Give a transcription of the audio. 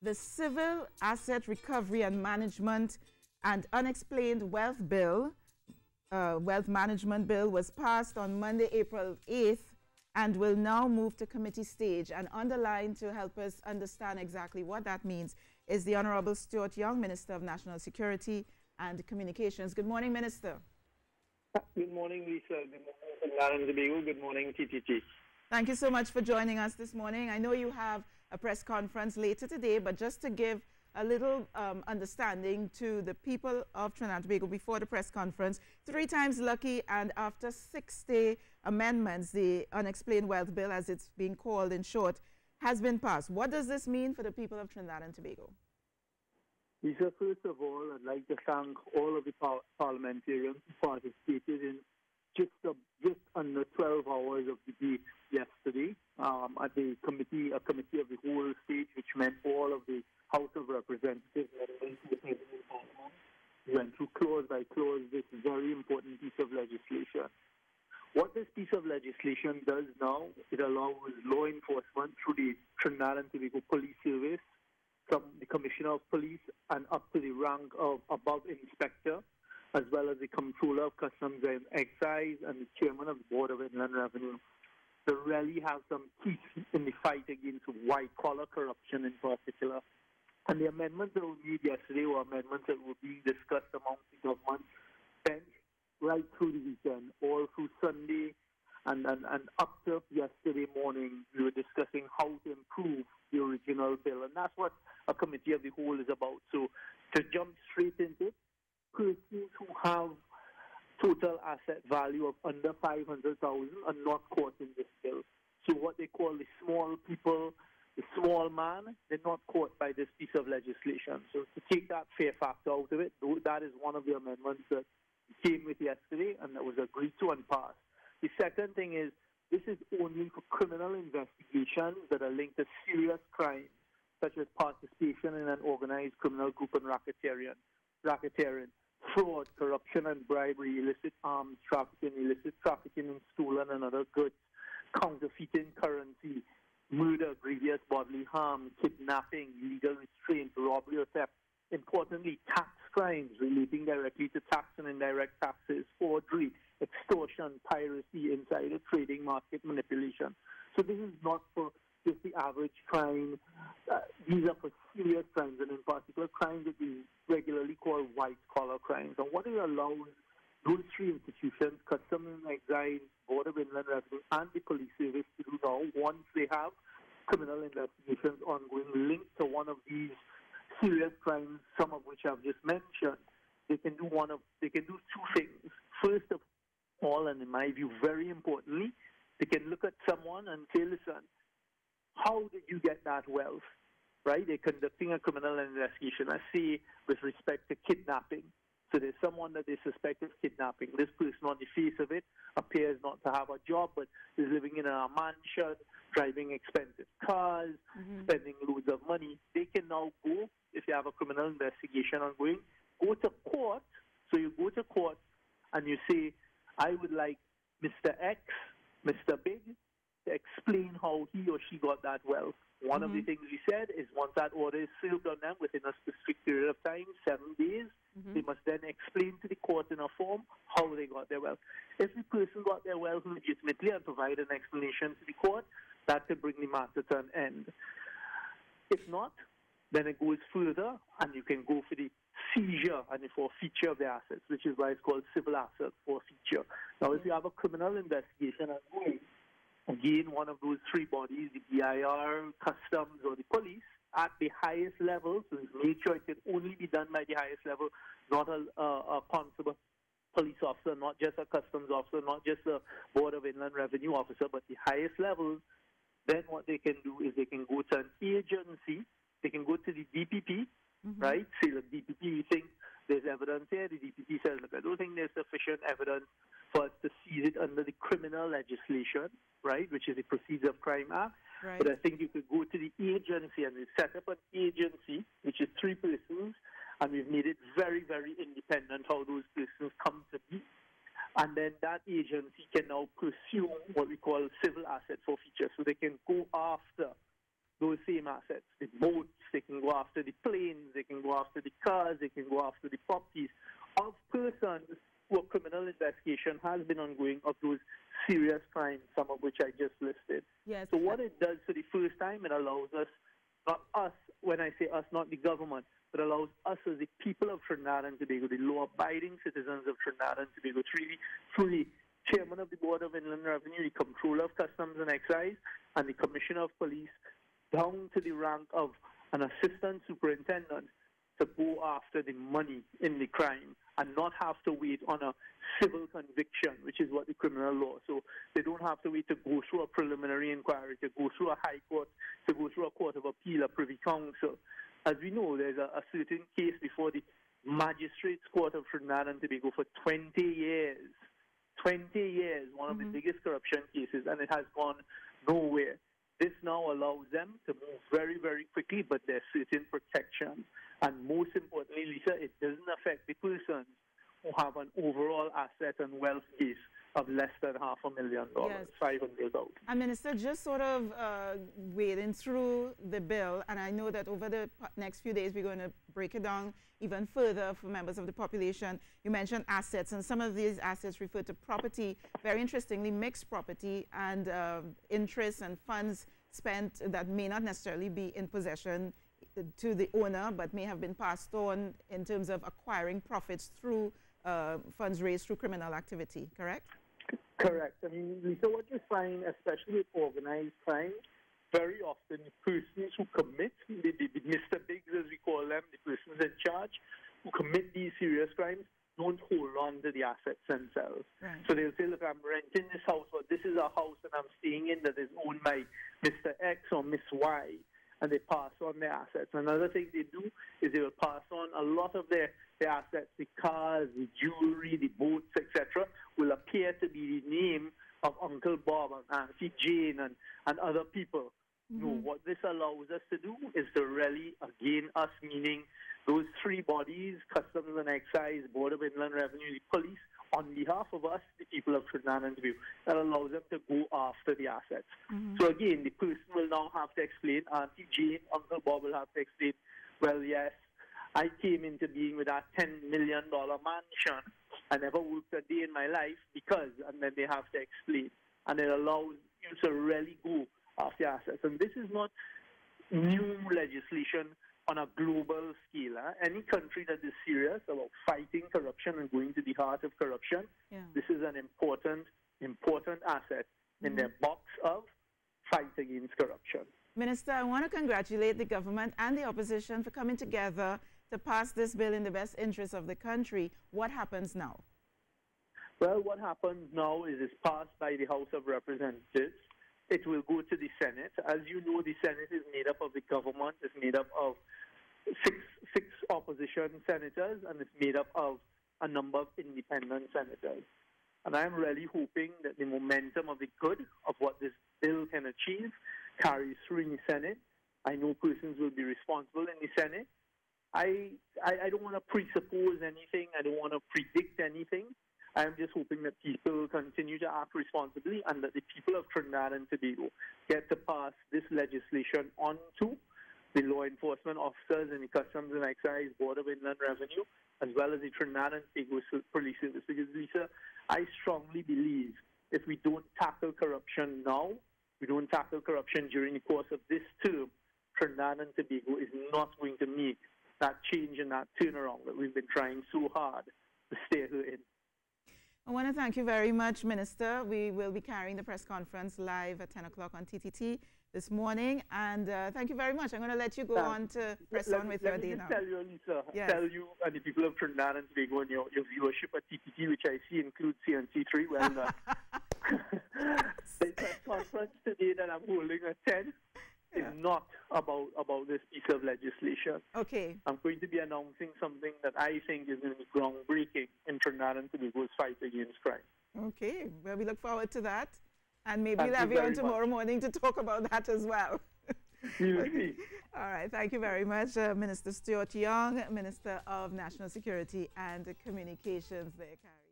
the Civil Asset Recovery and Management and Unexplained Wealth Bill, Wealth Management Bill, was passed on Monday, April 8th, and will now move to committee stage. And on the line to help us understand exactly what that means is the Honorable Stuart Young, Minister of National Security and Communications. Good morning, Minister. Good morning, Lisa. Good morning, Good morning, TTT. Thank you so much for joining us this morning. I know you have a press conference later today, but just to give a little understanding to the people of Trinidad and Tobago before the press conference, 3 times lucky, and after 60 amendments, the Unexplained Wealth Bill, as it's being called in short, has been passed. What does this mean for the people of Trinidad and Tobago? Lisa, first of all, I'd like to thank all of the parliamentarians who participated in just under 12 hours of debate yesterday at the committee of the whole stage, which meant all of the House of Representatives members who were in Parliament. We went through clause by clause this very important piece of legislation. What this piece of legislation does now, it allows law enforcement through the Trinidad and Tobago Police Service, from the Commissioner of Police and up to the rank of above Inspector, as well as the Comptroller of Customs and Excise and the Chairman of the Board of Inland Revenue, to really have some teeth in the fight against white-collar corruption in particular. And the amendments that were made yesterday were amendments that were being discussed among the government bench right through the weekend, all through Sunday, and up to yesterday morning, we were discussing how to improve the original bill. And that's what a committee of the whole is about. So to jump straight into it, persons who have total asset value of under 500,000 are not caught in this bill. So what they call the small people, the small man, they're not caught by this piece of legislation. So to take that fear factor out of it, that is one of the amendments that came with yesterday and that was agreed to and passed. The second thing is, this is only for criminal investigations that are linked to serious crimes, such as participation in an organized criminal group and racketeering, fraud, corruption and bribery, illicit arms trafficking, illicit trafficking in stolen and other goods, counterfeiting currency, murder, grievous bodily harm, kidnapping, illegal restraint, robbery or theft. Importantly, tax crimes relating directly to tax and indirect taxes, forgery, extortion, piracy, insider trading, market manipulation. So this is not for just the average crime. These are for serious crimes, and in particular crimes that we regularly call white-collar crimes. And what it allows those 3 institutions, Customs and Excise, Board of Inland Revenue, and the Police Service to do now, once they have criminal investigations ongoing linked to one of these serious crimes, some of which I've just mentioned, they can do 2 things. First of all, and in my view, very importantly, they can look at someone and say, listen, how did you get that wealth? Right? They're conducting a criminal investigation, let's say, with respect to kidnapping. So there's someone that they suspect of kidnapping. This person on the face of it appears not to have a job, but is living in a mansion, driving expensive cars, spending loads of money. They can now go, if you have a criminal investigation ongoing, go to court. So you go to court and you say, I would like Mr. X, Mr. Big, to explain how he or she got that wealth. One of the things we said is once that order is served on them within a specific period of time, 7 days, they must then explain to the court in a form how they got their wealth. If the person got their wealth legitimately and provide an explanation to the court, that could bring the matter to an end. If not, then it goes further, and you can go for the seizure and the forfeiture of the assets, which is why it's called civil asset forfeiture. Now, if you have a criminal investigation ongoing, again, one of those 3 bodies, the BIR, Customs, or the police, at the highest level, so make sure it can only be done by the highest level, not a constable, police officer, not just a customs officer, not just a Board of Inland Revenue officer, but the highest levels, then what they can do is they can go to an agency, they can go to the DPP, right? Say, look, DPP, you think there's evidence here. The DPP says, look, I don't think there's sufficient evidence for us to seize it under the criminal legislation, right, which is the Proceeds of Crime Act. Right. But I think you could go to the agency and they set up an agency, which is 3 persons, and we've made it very, very independent how those persons come to be. And then that agency can now pursue what we call civil asset forfeiture. So they can go after those same assets, the boats, they can go after the planes, they can go after the cars, they can go after the properties of persons where criminal investigation has been ongoing of those serious crimes, some of which I just listed. Yes. So what it does for the first time, it allows us, not us, when I say us, not the government, but allows us as the people of Trinidad and Tobago, the law-abiding citizens of Trinidad and Tobago, to really fully Chairman of the Board of Inland Revenue, the Comptroller of Customs and Excise, and the Commissioner of Police, down to the rank of an assistant superintendent, to go after the money in the crime and not have to wait on a civil conviction, which is what the criminal law. So they don't have to wait to go through a preliminary inquiry, to go through a high court, to go through a court of appeal, a privy council. As we know, there's a certain case before the Magistrates Court of Trinidad and Tobago for 20 years. 20 years, one of the biggest corruption cases, and it has gone nowhere. This now allows them to move very, very quickly, but there's certain protections. And most importantly, Lisa, it doesn't affect the persons who have an overall asset and wealth base of less than $500,000, Yes. 500,000. And Minister, just sort of wading through the bill, and I know that over the next few days we're going to break it down even further for members of the population. You mentioned assets, and some of these assets refer to property, very interestingly mixed property, and interest and funds spent that may not necessarily be in possession to the owner, but may have been passed on in terms of acquiring profits through funds raised through criminal activity, correct? Correct. I mean, Lisa, what you find, especially with organized crime, very often the persons who commit, the Mr. Biggs as we call them, the persons in charge, who commit these serious crimes, don't hold on to the assets themselves. Right. So they'll say, look, I'm renting this house, or this is a house that I'm staying in that is owned by Mr. X or Miss Y, and they pass on their assets. Another thing they do is they will pass on a lot of their assets, the cars, the jewelry, the boats, etc., will appear to be the name of Uncle Bob and Auntie Jane and other people. No, what this allows us to do is to rally, again, us meaning those three bodies, Customs and Excise, Board of Inland Revenue, the police, on behalf of us, the people of Trinidad and Tobago, that allows them to go after the assets. So again, the person will now have to explain, Auntie Jane, Uncle Bob will have to explain, well, yes, I came into being with that $10 million mansion. I never worked a day in my life because, and then they have to explain. And it allows you to really go after assets. And this is not new legislation on a global scale. Any country that is serious about fighting corruption and going to the heart of corruption, this is an important asset in their box of fight against corruption. Minister, I want to congratulate the government and the opposition for coming together to pass this bill in the best interest of the country. What happens now? Well, what happens now is it's passed by the House of Representatives. It will go to the Senate. As you know, the Senate is made up of the government. It's made up of six opposition senators, and it's made up of a number of independent senators. And I'm really hoping that the momentum of the good of what this bill can achieve carries through in the Senate. I know persons will be responsible in the Senate. I don't want to presuppose anything. I don't want to predict anything. I'm just hoping that people continue to act responsibly and that the people of Trinidad and Tobago get to pass this legislation on to the law enforcement officers in the Customs and Excise, Board of Inland Revenue, as well as the Trinidad and Tobago Police Service. Because, Lisa, I strongly believe if we don't tackle corruption now, we don't tackle corruption during the course of this term, Trinidad and Tobago is not going to make that change and that turnaround that we've been trying so hard to steer her in. I want to thank you very much, Minister. We will be carrying the press conference live at 10 o'clock on TTT this morning. And thank you very much. I'm going to let you go on to press on with your day now. Tell you, Lisa, tell you and the people of Trinidad and Tobago and your viewership at TTT, which I see includes CNC3. Well done. The press conference today that I'm holding at 10 is not about this piece of legislation. Okay. I'm going to be announcing something that I think is going to be groundbreaking in Trinidad and Tobago's fight against crime. Okay. Well, we look forward to that. And maybe we'll have you on tomorrow morning to talk about that as well. You'll see. All right. Thank you very much, Minister Stuart Young, Minister of National Security and Communications there, Carrie.